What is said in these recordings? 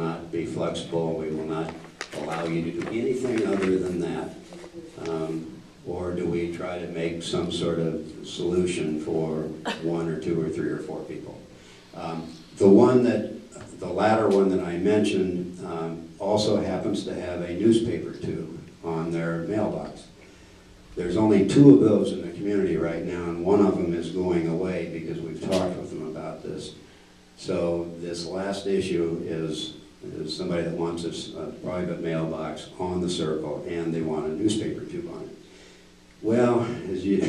Not be flexible. We will not allow you to do anything other than that. Or do we try to make some sort of solution for 1 or 2 or 3 or 4 people? The latter one that I mentioned also happens to have a newspaper tube on their mailbox. There's only 2 of those in the community right now, and one of them is going away because we've talked with them about this. So this last issue is somebody that wants a private mailbox on the circle, and they want a newspaper tube on it. Well, as you,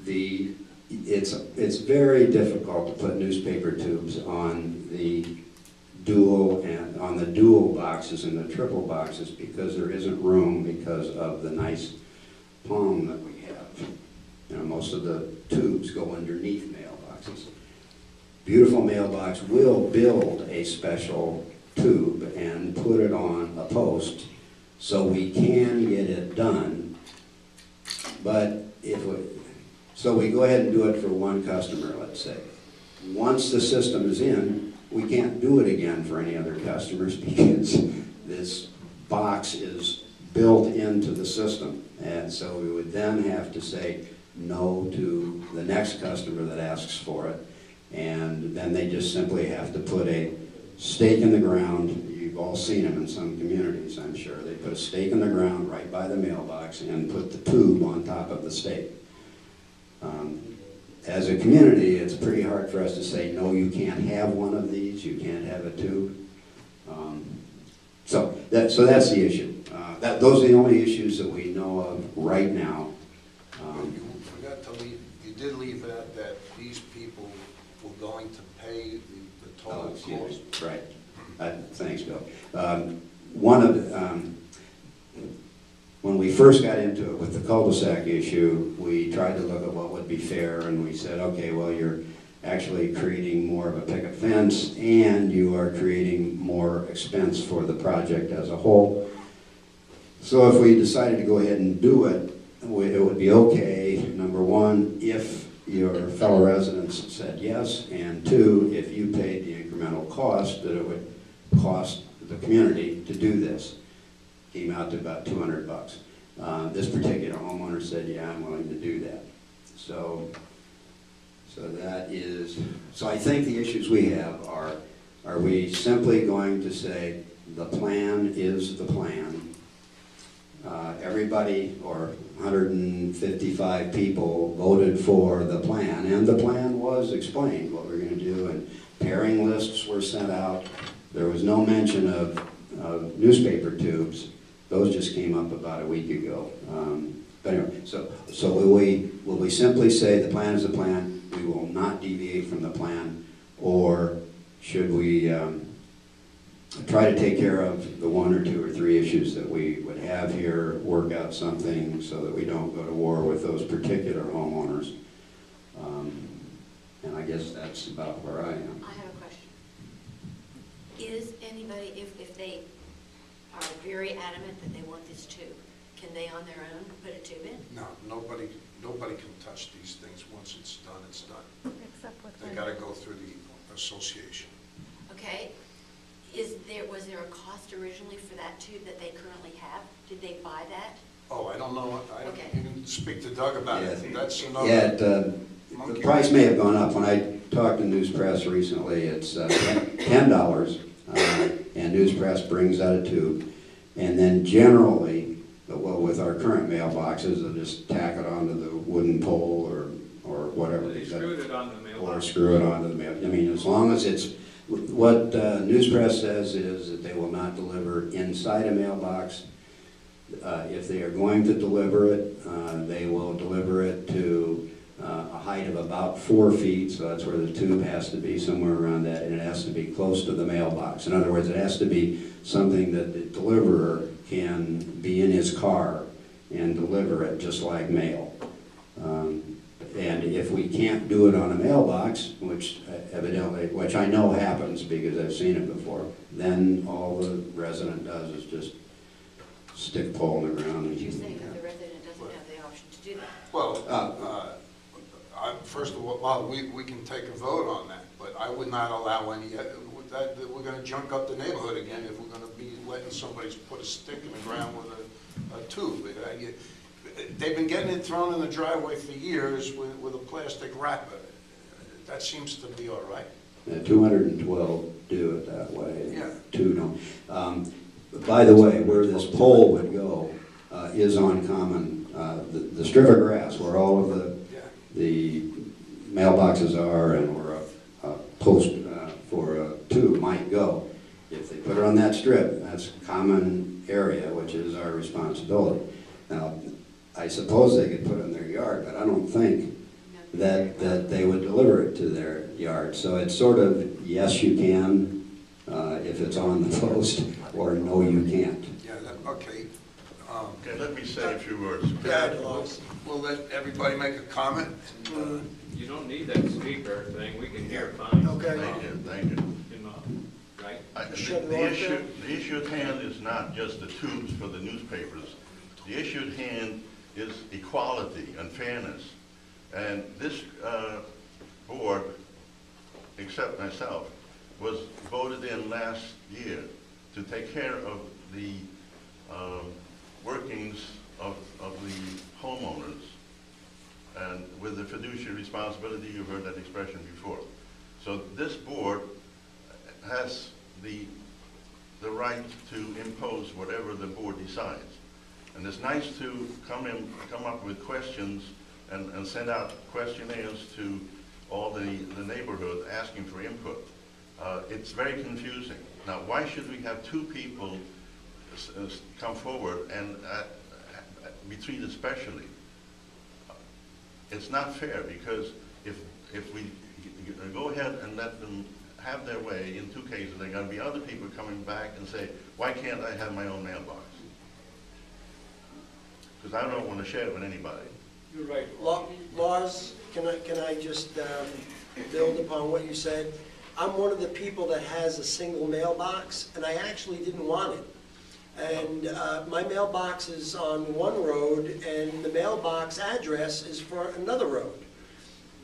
it's very difficult to put newspaper tubes on the dual boxes and the triple boxes because there isn't room because of the nice palm that we have. You know, most of the tubes go underneath mailboxes. Beautiful Mailbox will build a special tube and put it on a post so we can get it done. But so we go ahead and do it for 1 customer, let's say. Once the system is in, we can't do it again for any other customers because this box is built into the system. And so we would then have to say no to the next customer that asks for it. And then they just simply have to put a stake in the ground. You've all seen them in some communities, I'm sure. They put a stake in the ground right by the mailbox and put the tube on top of the stake. As a community, it's pretty hard for us to say, no, you can't have one of these, you can't have a tube. So that's the issue. Those are the only issues that we know of right now. You forgot to leave, you did leave out that these people were going to pay the total cost. Right. Thanks, Bill. When we first got into it with the cul-de-sac issue, we tried to look at what would be fair, and we said, okay, well, you're actually creating more of a picket fence, and you are creating more expense for the project as a whole. So if we decided to go ahead and do it, it would be okay, number 1, if your fellow residents said yes, and 2, if you paid the incremental cost that it would cost the community to do this. Came out to about $200 bucks. This particular homeowner said, yeah, I'm willing to do that. So I think the issues we have are we simply going to say the plan is the plan? Everybody, or 155 people, voted for the plan, and the plan was explained what we're going to do, and pairing lists were sent out. There was no mention of newspaper tubes. Those just came up about a week ago. But anyway, so will we simply say the plan is the plan, we will not deviate from the plan, or should we try to take care of the 1 or 2 or 3 issues that we would have here, work out something so that we don't go to war with those particular homeowners? And I guess that's about where I am. I have a question. Is anybody, if they are very adamant that they want this tube, can they on their own put a tube in? No, nobody can touch these things. Once it's done, it's done. Except with They got to go through the association. Okay. Was there a cost originally for that tube that they currently have? Did they buy that? Oh, I don't know. Okay. You can speak to Doug about it. That's another. Yeah, the price may have gone up. When I talked to News Press recently, it's $10, and News Press brings out a tube. And then generally, well, with our current mailboxes, they'll just tack it onto the wooden pole or whatever. They screwed it onto the mailbox. Or screw it onto the mail. I mean, as long as it's, what News Press says is that they will not deliver inside a mailbox. If they are going to deliver it, they will deliver it to a height of about 4 feet, so that's where the tube has to be, somewhere around that, and it has to be close to the mailbox. In other words, it has to be something that the deliverer can be in his car and deliver it just like mail. And if we can't do it on a mailbox, which evidently, which I know happens because I've seen it before, then all the resident does is just stick a pole in the ground. But you're saying that the resident doesn't have the option to do that? Well, first of all, well, we can take a vote on that, but I would not allow any, we're gonna junk up the neighborhood again if we're gonna be letting somebody put a stick in the ground with a tube. They've been getting it thrown in the driveway for years with a plastic wrapper. That seems to be all right. 212 do it that way. Yeah. 2 don't. By the way, where this pole would go is on common, the strip of grass where all of the mailboxes are and where a post for a tube might go. If they put it on that strip, that's a common area, which is our responsibility. Now, I suppose they could put it in their yard, but I don't think that they would deliver it to their yard. So it's sort of, yes, you can, if it's on the post, or no, you can't. Yeah, okay. Okay, let me say a few words. We'll let everybody make a comment. You don't need that speaker thing, we can hear fine. Okay. Thank you. Right? The issue at hand is not just the tubes for the newspapers. The issue at hand is equality and fairness. And this board, except myself, was voted in last year to take care of the workings of the homeowners. And with the fiduciary responsibility, you've heard that expression before. So this board has the right to impose whatever the board decides. And it's nice to come up with questions and send out questionnaires to all the neighborhood asking for input. It's very confusing. Now, why should we have two people come forward and be treated specially? It's not fair, because if we go ahead and let them have their way, in two cases, there are going to be other people coming back and say, why can't I have my own mailbox? Because I don't want to share it with anybody. You're right. Lars, can I just build upon what you said? I'm one of the people that has a single mailbox, and I actually didn't want it. And my mailbox is on one road, and the mailbox address is for another road.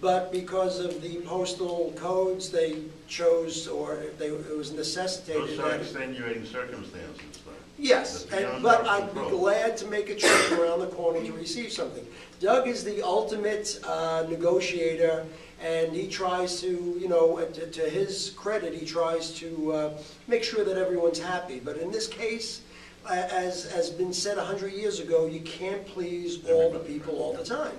But because of the postal codes, they chose, or it was necessitated. Those are extenuating circumstances, though. Yes, but I'd be glad to make a trip around the corner to receive something. Doug is the ultimate negotiator, and he tries to, you know, to his credit, he tries to make sure that everyone's happy. But in this case, as has been said 100 years ago, you can't please all the people all the time.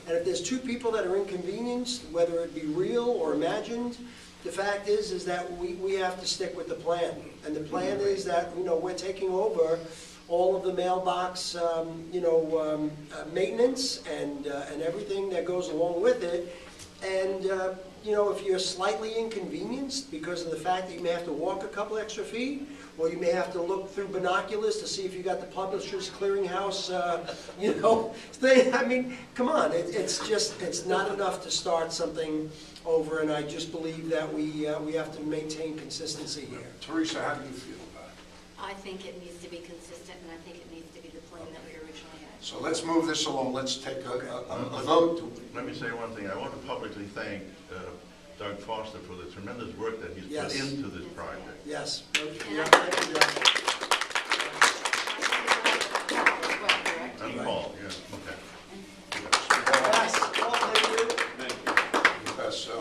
And if there's two people that are inconvenienced, whether it be real or imagined, the fact is that we have to stick with the plan. And the plan is that, you know, we're taking over all of the mailbox, maintenance and everything that goes along with it. And, you know, if you're slightly inconvenienced because of the fact that you may have to walk a couple extra feet, or you may have to look through binoculars to see if you got the Publishers Clearinghouse, you know, thing. I mean, come on, it's not enough to start something over, and I just believe that we have to maintain consistency here. Teresa, how do you feel about it? I think it needs to be consistent, and I think it needs to be the plan that we originally had. So let's move this along. Let's take a vote. Let me say one thing. I want to publicly thank Doug Foster for the tremendous work that he's put into this project. Yes. And Paul, yeah, okay. Yes. Well, thank you.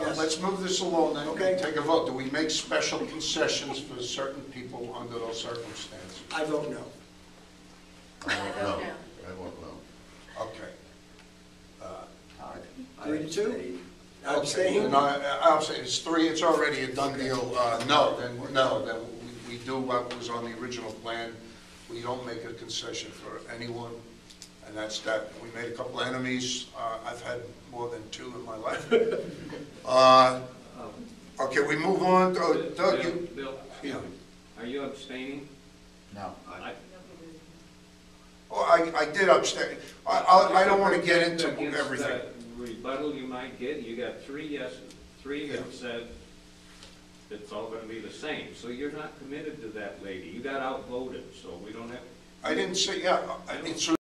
Yes, let's move this along then. Okay. Take a vote. Do we make special concessions for certain people under those circumstances? I vote no. I vote no. I won't know. Okay. 3 to 2? Okay, Abstain? no, I'll say it's 3, it's already a done deal. No, then we do what was on the original plan. We don't make a concession for anyone, and that's that. We made a couple of enemies. I've had more than 2 in my life. Okay, we move on. Doug, you... Bill, Yeah. are you abstaining? No. I did abstain. I don't want to get into Against everything. that rebuttal you might get, you got 3 yeses, 3 that said it's all going to be the same. So you're not committed to that lady. You got outvoted, so we don't have... I didn't say, yeah, I mean, so